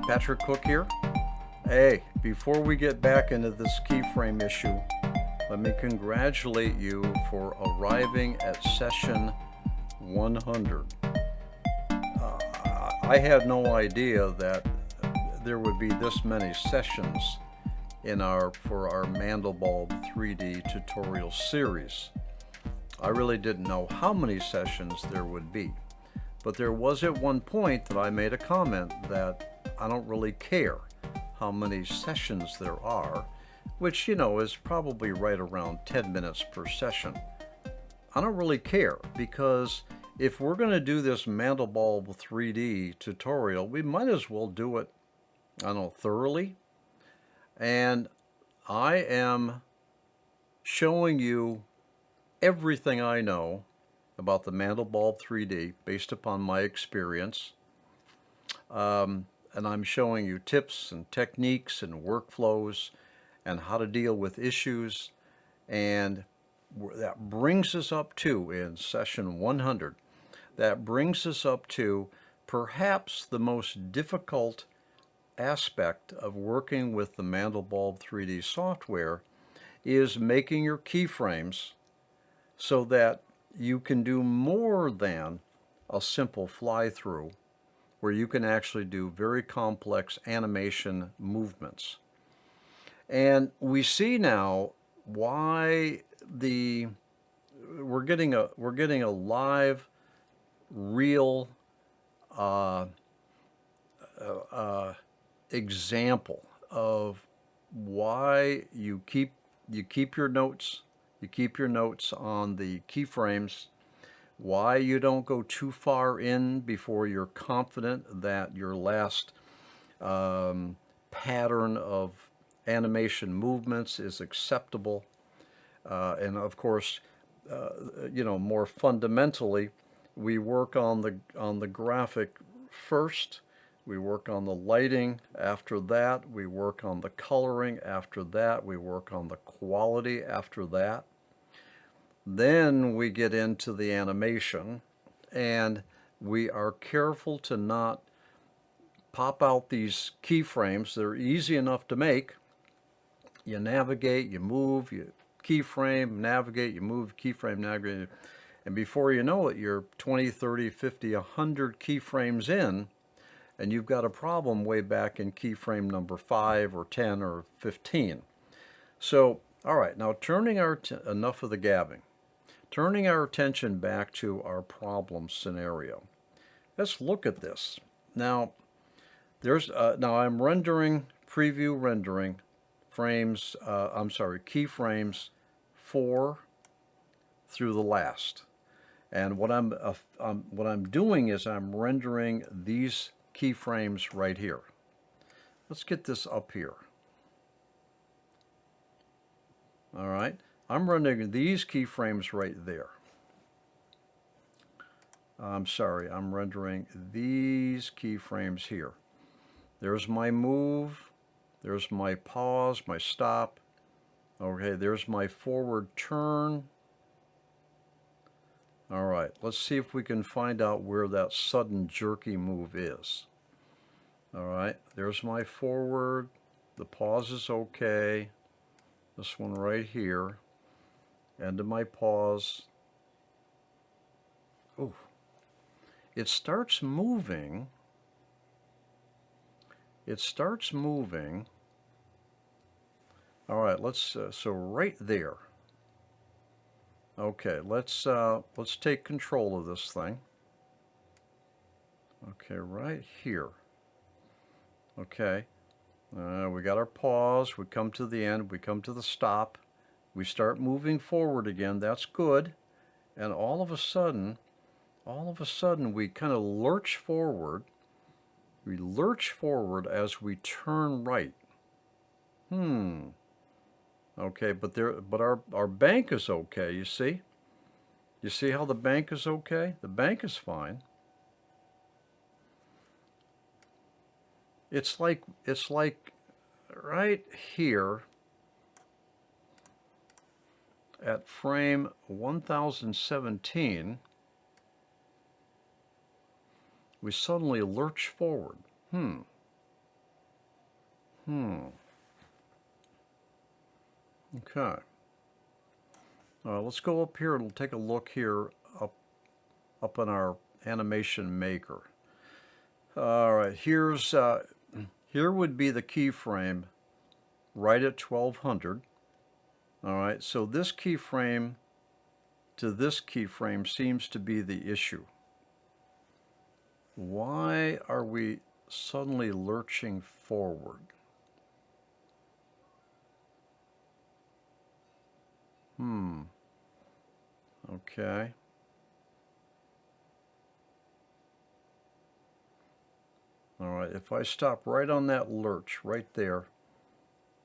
Patrick Cook here. Hey, before we get back into this keyframe issue, let me congratulate you for arriving at session 100. I had no idea that there would be this many sessions for our Mandelbulb 3D Tutorial Series. I really didn't know how many sessions there would be, but there was at one point that I made a comment that I don't really care how many sessions there are, which, is probably right around 10 minutes per session. I don't really care, because if we're going to do this Mandelbulb 3D tutorial, we might as well do it, thoroughly. And I am showing you everything I know about the Mandelbulb 3D based upon my experience. And I'm showing you tips and techniques and workflows and how to deal with issues. And that brings us up to, in session 100, that brings us up to perhaps the most difficult aspect of working with the Mandelbulb 3D software is making your keyframes so that you can do more than a simple fly-through, where you can actually do very complex animation movements. And we see now why we're getting a live, real example of why you keep your notes. You keep your notes on the keyframes, why you don't go too far in before you're confident that your last pattern of animation movements is acceptable. And of course, more fundamentally, we work on the graphic first. We work on the lighting after that. We work on the coloring after that. We work on the quality after that. Then we get into the animation, and we are careful to not pop out these keyframes. They're easy enough to make. You navigate, you move, you keyframe, navigate, you move, keyframe, navigate. And before you know it, you're 20, 30, 50, 100 keyframes in, and you've got a problem way back in keyframe number 5 or 10 or 15. So, all right, now enough of the gabbing. Turning our attention back to our problem scenario. Let's look at this. Now, I'm rendering, preview rendering keyframes 4 through the last. And what I'm doing is I'm rendering these keyframes right here. Let's get this up here. All right, I'm rendering these keyframes right there. I'm rendering these keyframes here. There's my move, there's my pause, my stop. Okay, there's my forward turn. All right, let's see if we can find out where that sudden jerky move is. All right, there's my forward. The pause is okay. This one right here. End of my pause. Oh, it starts moving. It starts moving. All right, so right there. Okay, let's take control of this thing. Okay, right here. Okay, we got our pause, we come to the end, we come to the stop, we start moving forward again. That's good. And all of a sudden we kind of lurch forward. We lurch forward as we turn right. Okay, but our bank is okay, you see? You see how the bank is okay? The bank is fine. It's like right here at frame 1017, we suddenly lurch forward. Okay. Let's go up here and take a look here up in our animation maker. All right, here would be the keyframe right at 1200. All right, so this keyframe to this keyframe seems to be the issue. Why are we suddenly lurching forward? Okay. All right, if I stop right on that lurch right there,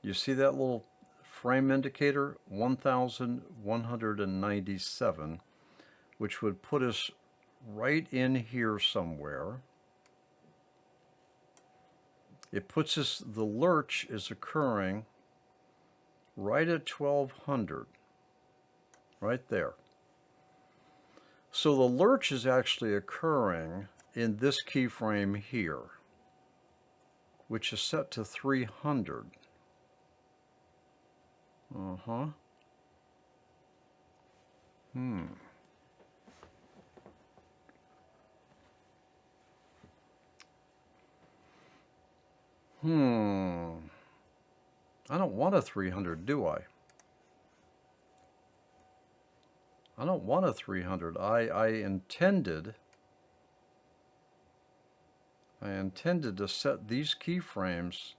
you see that little frame indicator, 1197, which would put us right in here somewhere. It puts us, the lurch is occurring right at 1200, right there. So the lurch is actually occurring in this keyframe here, which is set to 300. I don't want a 300, do I? I don't want a 300. I intended to set these keyframes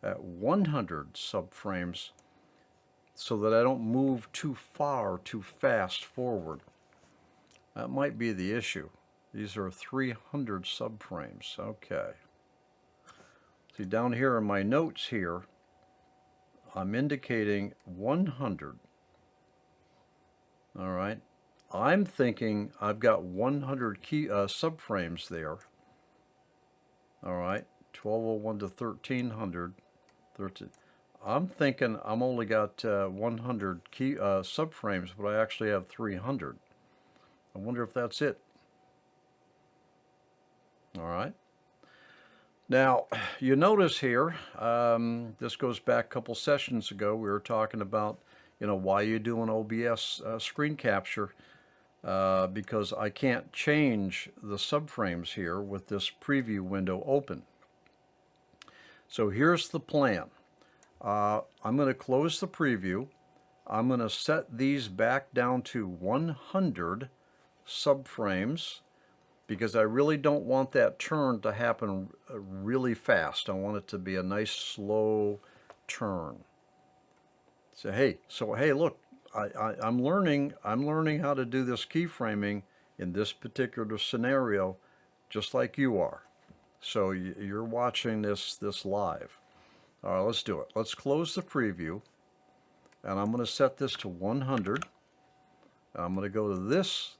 at 100 subframes so that I don't move too far, too fast forward. That might be the issue. These are 300 subframes. Okay. See, down here in my notes here, I'm indicating 100. All right. I'm thinking I've got 100 subframes there. All right. 1201 to 1300. 13. I'm thinking I'm only got 100 subframes, but I actually have 300. I wonder if that's it. All right. Now, you notice here, this goes back a couple sessions ago, we were talking about, why you do an OBS screen capture, because I can't change the subframes here with this preview window open. So here's the plan. I'm going to close the preview. I'm going to set these back down to 100 subframes because I really don't want that turn to happen really fast. I want it to be a nice slow turn. So hey, look, I'm learning how to do this keyframing in this particular scenario, just like you are. So you're watching this live. All right, let's do it. Let's close the preview, and I'm going to set this to 100. I'm going to go to this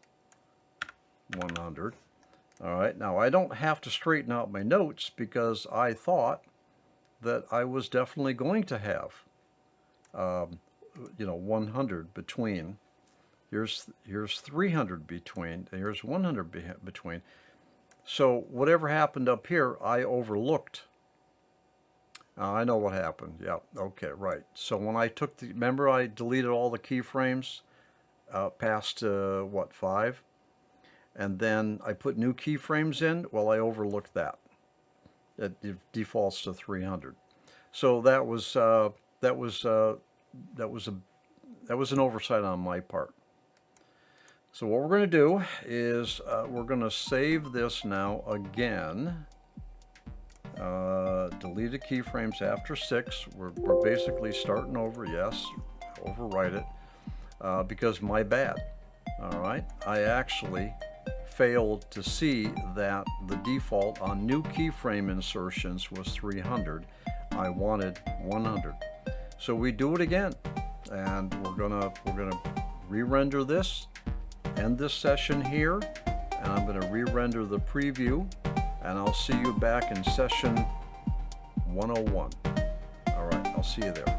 100. All right, now I don't have to straighten out my notes because I thought that I was definitely going to have 100 between. Here's 300 between, and here's 100 between. So whatever happened up here, I overlooked. I know what happened. Yeah, okay, right. So when I took remember I deleted all the keyframes past, 5? And then I put new keyframes in. Well, I overlooked that. It defaults to 300. So that was an oversight on my part. So what we're going to do is we're going to save this now again. Deleted keyframes after 6. We're basically starting over. Yes, overwrite it because my bad. All right, I actually failed to see that the default on new keyframe insertions was 300. I wanted 100. So we do it again, and we're gonna re-render this, end this session here, and I'm gonna re-render the preview, and I'll see you back in session 101. All right, I'll see you there.